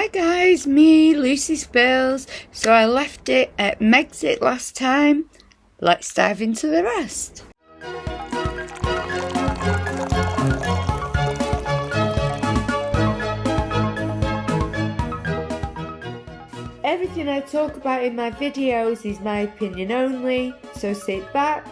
Hi guys, me, Lucie Spills. So I left it at Megxit last time. Let's dive into the rest. Everything I talk about in my videos is my opinion only, so sit back,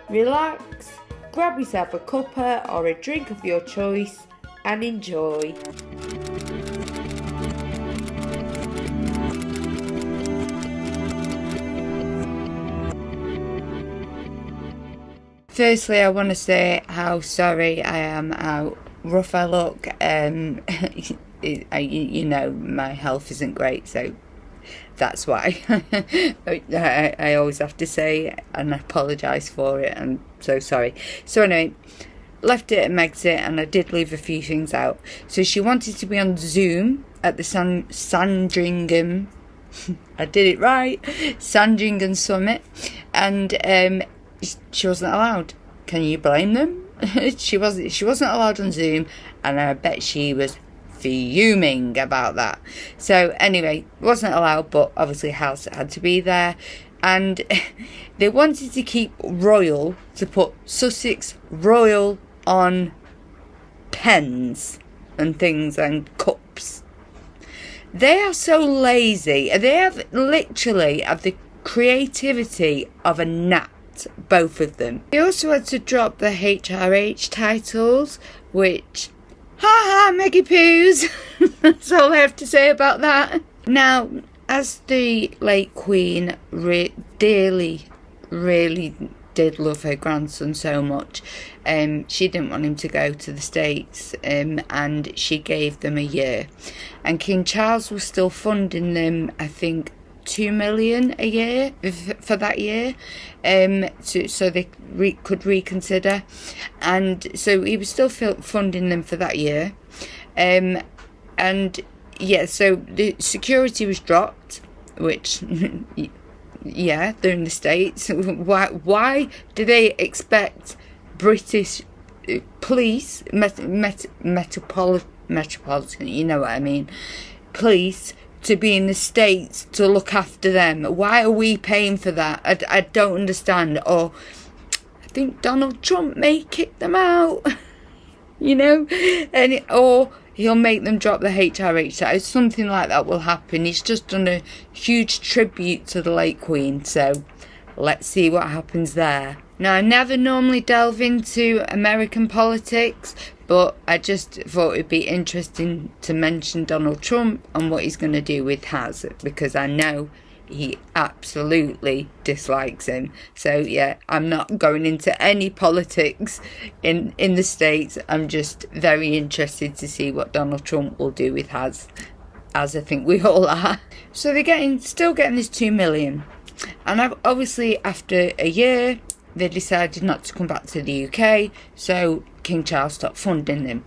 relax, grab yourself a cuppa or a drink of your choice and enjoy. Firstly, I want to say how sorry I am, how rough I look. You know, my health isn't great, so that's why. I always have to say and apologise for it. I'm so sorry. So anyway, left it at Megxit and I did leave a few things out. So she wanted to be on Zoom at the Sandringham. I did it right. Sandringham Summit, and she wasn't allowed. Can you blame them? She wasn't allowed on Zoom, and I bet she was fuming about that. So anyway, wasn't allowed, but obviously House had to be there, and they wanted to keep royal, to put Sussex royal on pens and things and cups. They are so lazy. They have the creativity of a gnat, both of them. They also had to drop the HRH titles, which, ha Meggy Poos. That's all I have to say about that. Now, as the late Queen really did love her grandson so much, she didn't want him to go to the States, and she gave them a year. And King Charles was still funding them, I think, 2 million a year for that year, so they could reconsider, and so he was still funding them for that year, and yeah, so the security was dropped, which yeah, they're in the States. Why do they expect British police, metropolitan, you know what I mean, police, to be in the States to look after them? Why are we paying for that? I don't understand. Or I think Donald Trump may kick them out, you know, or he'll make them drop the HRH tax. Something like that will happen. He's just done a huge tribute to the late Queen, so let's see what happens there. Now, I never normally delve into American politics, but I just thought it'd be interesting to mention Donald Trump and what he's going to do with Has, because I know he absolutely dislikes him. So yeah, I'm not going into any politics in the States. I'm just very interested to see what Donald Trump will do with Has, as I think we all are. So they're still getting this 2 million, and obviously after a year they decided not to come back to the UK, so King Charles stopped funding them.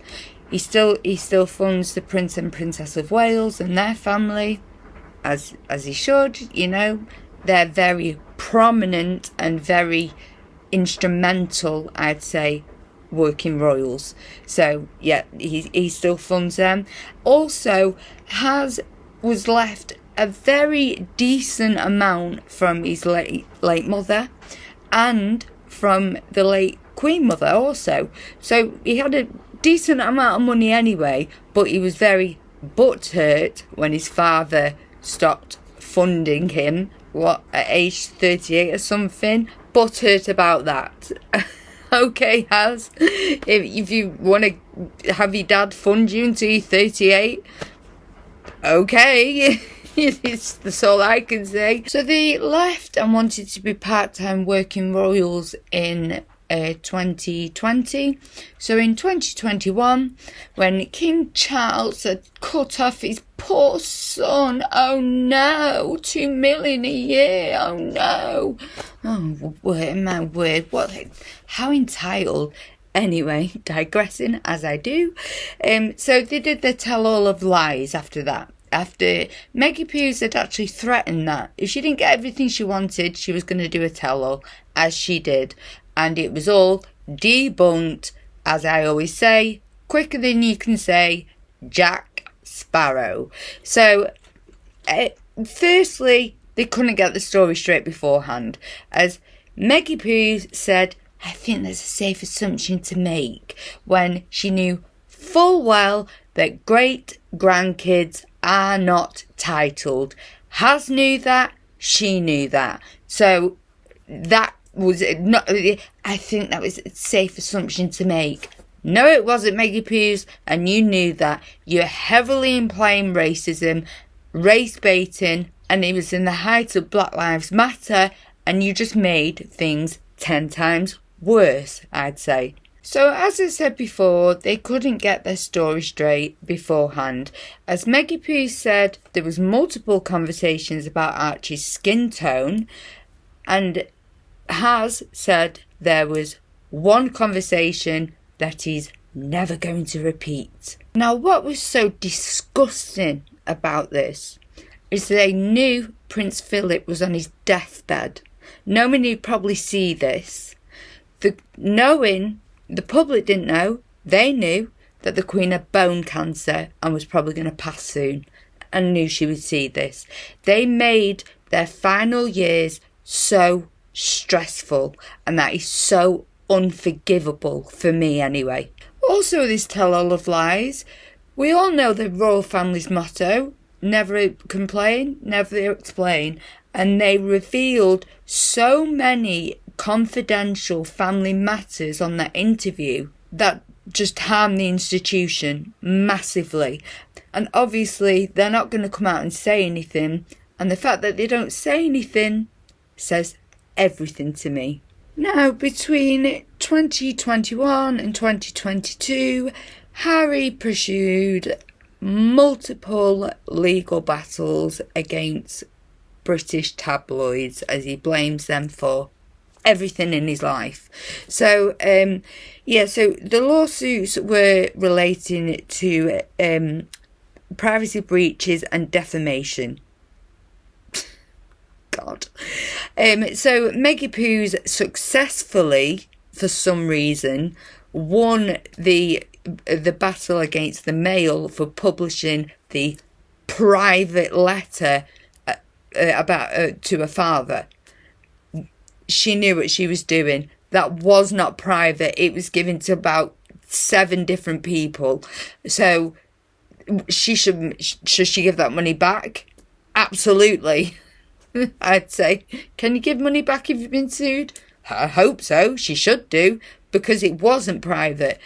He still funds the Prince and Princess of Wales and their family, as he should, you know. They're very prominent and very instrumental, I'd say, working royals. So yeah, he still funds them. Also, was left a very decent amount from his late mother, and from the late Queen Mother also. So he had a decent amount of money anyway, but he was very butthurt when his father stopped funding him, at age 38 or something. Butthurt about that. Okay, Has, if you want to have your dad fund you until you're 38, okay. That's all I can say. So they left and wanted to be part-time working royals in 2020. So in 2021, when King Charles had cut off his poor son, oh no, 2 million a year, oh no. Oh, my word, how entitled. Anyway, digressing as I do. So they did the tell-all of lies after that. After Meggy Poos had actually threatened that if she didn't get everything she wanted, she was going to do a tell-all, as she did. And it was all debunked, as I always say, quicker than you can say, Jack sparrow. So, firstly, they couldn't get the story straight beforehand. As Meggie Pooh said, I think there's a safe assumption to make, when she knew full well that great grandkids are not titled. Has knew that, she knew that. So that was not, I think that was a safe assumption to make. No, it wasn't, Meggie Pooh's, and you knew that. You're heavily implying racism, race baiting, and it was in the height of Black Lives Matter, and you just made things 10 times worse, I'd say. So, as I said before, they couldn't get their story straight beforehand. As Meggie Pooh said, there was multiple conversations about Archie's skin tone, and has said there was one conversation that he's never going to repeat. Now, what was so disgusting about this is they knew Prince Philip was on his deathbed. No one would probably see this. The public didn't know, they knew that the Queen had bone cancer and was probably going to pass soon, and knew she would see this. They made their final years so stressful, and that is so unforgivable for me anyway. Also, this tell-all of lies. We all know the royal family's motto, never complain, never explain, and they revealed so many confidential family matters on that interview that just harm the institution massively. And obviously they're not going to come out and say anything, and the fact that they don't say anything says everything to me. Now, between 2021 and 2022, Harry pursued multiple legal battles against British tabloids as he blames them for everything in his life. So so the lawsuits were relating to privacy breaches and defamation. God. So Meggie Pooh's successfully, for some reason, won the battle against the Mail for publishing the private letter about to her father. She knew what she was doing. That was not private. It was given to about 7 different people. So should she give that money back? Absolutely. I'd say, can you give money back if you've been sued? I hope so. She should do, because it wasn't private,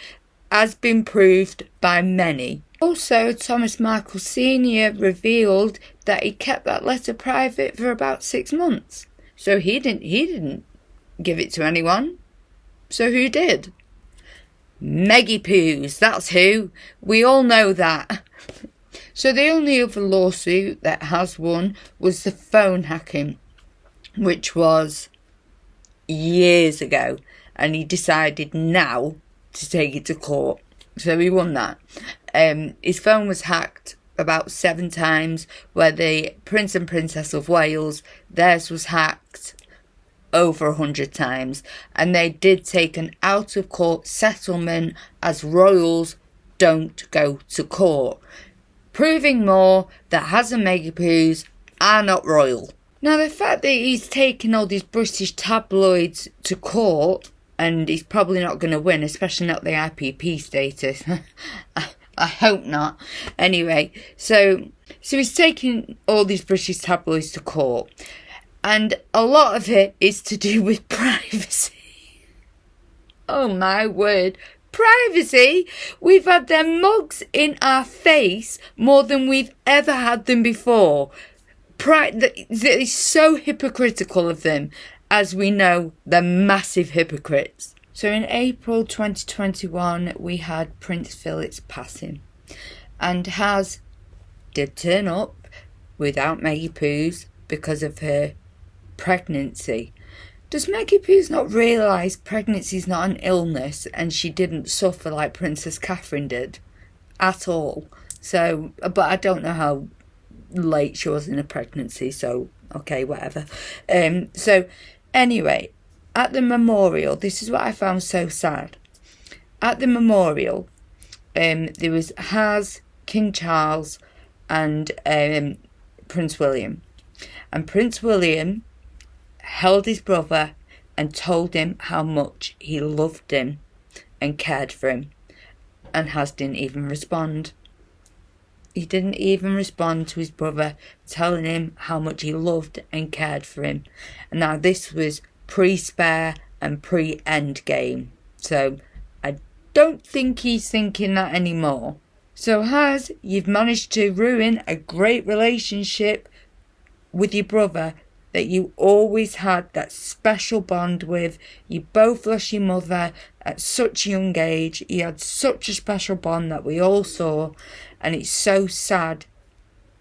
as been proved by many. Also, Thomas Markle Sr. revealed that he kept that letter private for about 6 months. So he didn't give it to anyone. So who did? Meggie Pooh's, that's who. We all know that. So the only other lawsuit that has won was the phone hacking, which was years ago, and he decided now to take it to court. So he won that. His phone was hacked about 7 times, where the Prince and Princess of Wales, theirs was hacked over 100 times, and they did take an out-of-court settlement as royals don't go to court, proving more that Has and Meggie Pooh's are not royal. Now, the fact that he's taken all these British tabloids to court, and he's probably not going to win, especially not the IPP status. I hope not. Anyway, so he's taking all these British tabloids to court, and a lot of it is to do with privacy. Oh my word. Privacy? We've had their mugs in our face more than we've ever had them before. It's so hypocritical of them, as we know they're massive hypocrites. So in April 2021, we had Prince Philip's passing, and Has did turn up without Meggie Pooh's because of her pregnancy. Does Meggie Pooh's not realise pregnancy is not an illness, and she didn't suffer like Princess Catherine did at all? So, but I don't know how late she was in her pregnancy, so okay, whatever. So anyway, at the memorial, this is what I found so sad. At the memorial, there was Has, King Charles, and Prince William. And Prince William held his brother and told him how much he loved him and cared for him. And Has didn't even respond. He didn't even respond to his brother telling him how much he loved and cared for him. And now this was pre-Spare and pre-Endgame. So I don't think he's thinking that anymore. So Has, you've managed to ruin a great relationship with your brother that you always had that special bond with. You both lost your mother at such a young age. You had such a special bond that we all saw, and it's so sad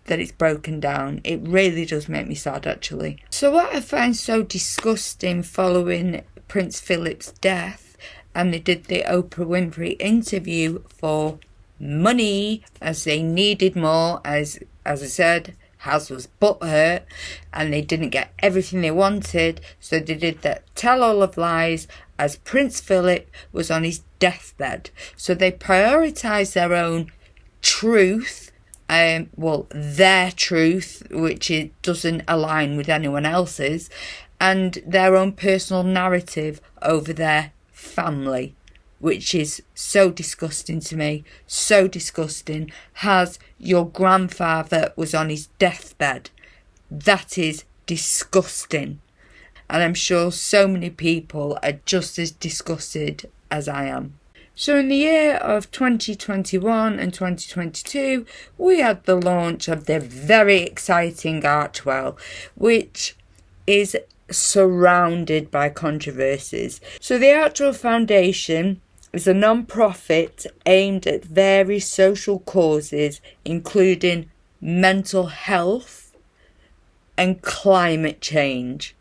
that it's broken down. It really does make me sad, actually. So what I find so disgusting following Prince Philip's death, and they did the Oprah Winfrey interview for money, as they needed more, as I said, Has was butthurt and they didn't get everything they wanted, so they did that tell all of lies as Prince Philip was on his deathbed. So they prioritised their own truth, their truth, which doesn't align with anyone else's, and their own personal narrative over their family, which is so disgusting to me, so disgusting. Has, your grandfather was on his deathbed. That is disgusting. And I'm sure so many people are just as disgusted as I am. So in the year of 2021 and 2022, we had the launch of the very exciting Archewell, which is surrounded by controversies. So the Archewell Foundation is a non-profit aimed at various social causes, including mental health and climate change.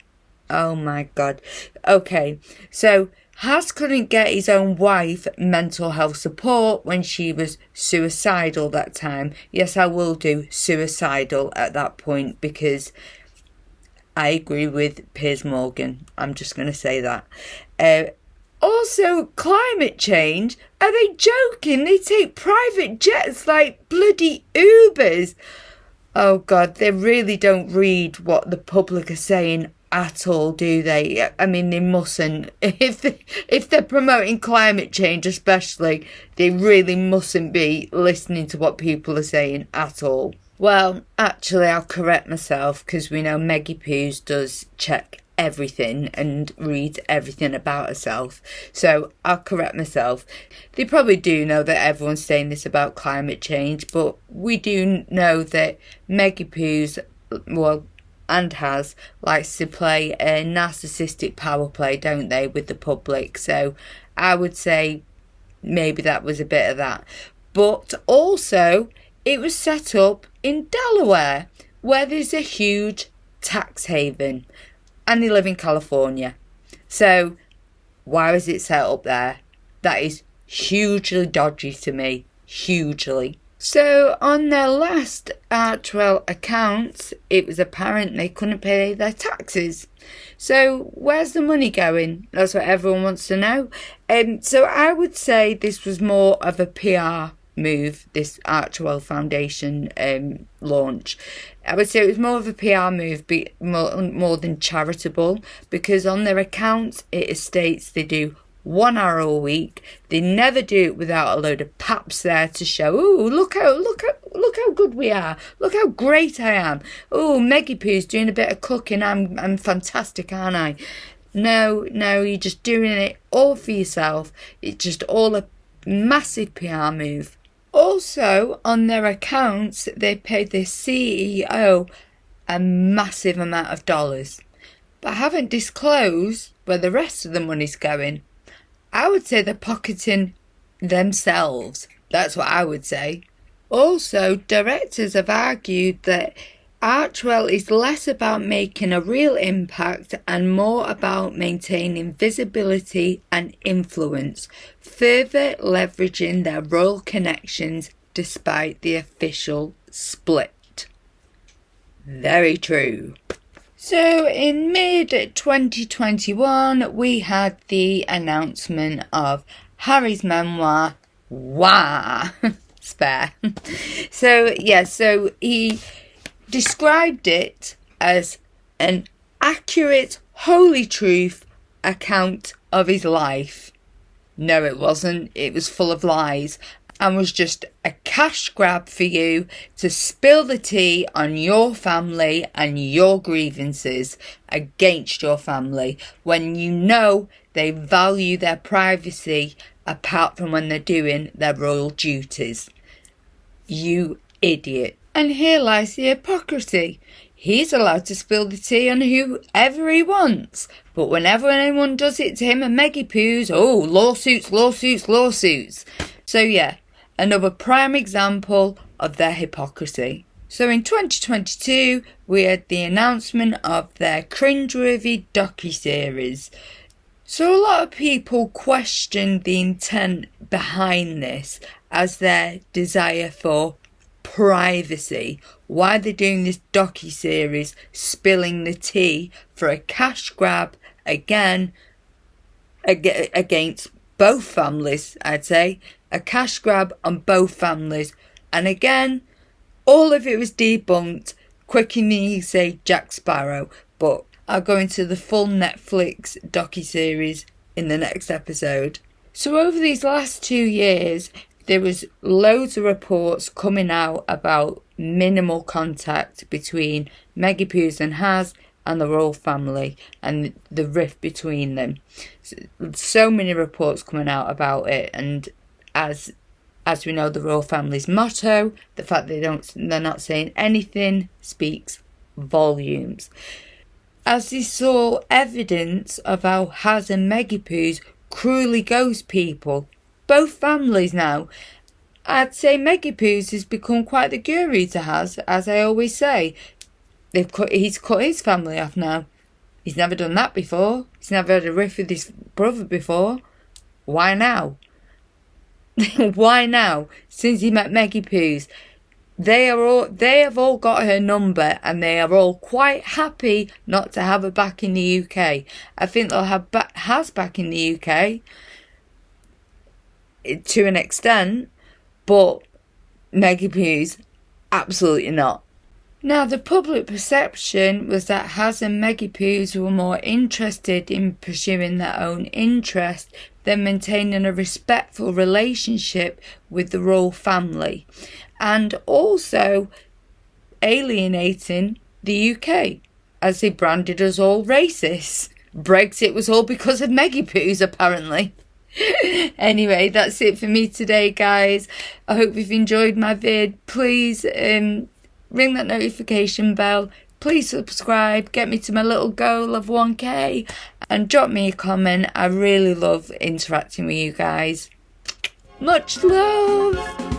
Oh my God. Okay, so Has couldn't get his own wife mental health support when she was suicidal that time. Yes, I will do suicidal at that point because I agree with Piers Morgan. I'm just going to say that. Also, climate change? Are they joking? They take private jets like bloody Ubers. Oh God, they really don't read what the public are saying at all, do they? I mean, they mustn't. If they're promoting climate change especially, they really mustn't be listening to what people are saying at all. Well, actually, I'll correct myself because we know Meggie Poos does check everything and reads everything about herself. So I'll correct myself. They probably do know that everyone's saying this about climate change, but we do know that Meggie Poos, and Has, likes to play a narcissistic power play, don't they, with the public. So I would say maybe that was a bit of that. But also, it was set up in Delaware, where there's a huge tax haven, and they live in California. So why was it set up there? That is hugely dodgy to me, hugely. So on their last Archewell accounts, it was apparent they couldn't pay their taxes. So where's the money going? That's what everyone wants to know. So I would say this was more of a PR move, this Archewell Foundation launch. I would say it was more of a PR move, more than charitable, because on their accounts it states they do 1 hour a week. They never do it without a load of paps there to show, oh, look how good we are, look how great I am, oh, Meggie Poo's doing a bit of cooking, I'm fantastic, aren't I? No, you're just doing it all for yourself. It's just all a massive PR move. Also, on their accounts, they paid their CEO a massive amount of dollars, but haven't disclosed where the rest of the money's going. I would say they're pocketing themselves. That's what I would say. Also, directors have argued that Archewell is less about making a real impact and more about maintaining visibility and influence, further leveraging their royal connections despite the official split. Very true. So in mid-2021, we had the announcement of Harry's memoir, Wah! spare. So he described it as an accurate, holy truth account of his life. No, it wasn't. It was full of lies and was just a cash grab for you to spill the tea on your family and your grievances against your family when you know they value their privacy apart from when they're doing their royal duties. You idiot. And here lies the hypocrisy. He's allowed to spill the tea on whoever he wants. But whenever anyone does it to him and Meggie Poos, lawsuits, lawsuits, lawsuits. So yeah, another prime example of their hypocrisy. So in 2022, we had the announcement of their cringeworthy docuseries. So a lot of people questioned the intent behind this as their desire for privacy. Why they're doing this docuseries, spilling the tea for a cash grab again against both families, I'd say. A cash grab on both families. And again, all of it was debunked quicker than you say Jack Sparrow. But I'll go into the full Netflix docuseries in the next episode. So over these last 2 years, there was loads of reports coming out about minimal contact between Meggie Poos and Has and the royal family and the rift between them. So many reports coming out about it, and as we know, the royal family's motto, the fact they're not saying anything speaks volumes. As they saw evidence of how Has and Meggie Poos cruelly ghost people, both families now. I'd say Meggie Poos has become quite the guru to Has, as I always say. He's cut his family off now. He's never done that before. He's never had a riff with his brother before. Why now? Why now? Since he met Meggie Poos, they have all got her number, and they are all quite happy not to have her back in the UK. I think they'll have Has back in the UK to an extent, but Meggie Poos, absolutely not. Now, the public perception was that Has and Meggie Poos were more interested in pursuing their own interest than maintaining a respectful relationship with the royal family, and also alienating the UK, as they branded us all racist. Brexit was all because of Meggie Poos, apparently. Anyway, that's it for me today, guys. I hope you've enjoyed my vid. Please ring that notification bell. Please subscribe. Get me to my little goal of 1k. And drop me a comment. I really love interacting with you guys. Much love.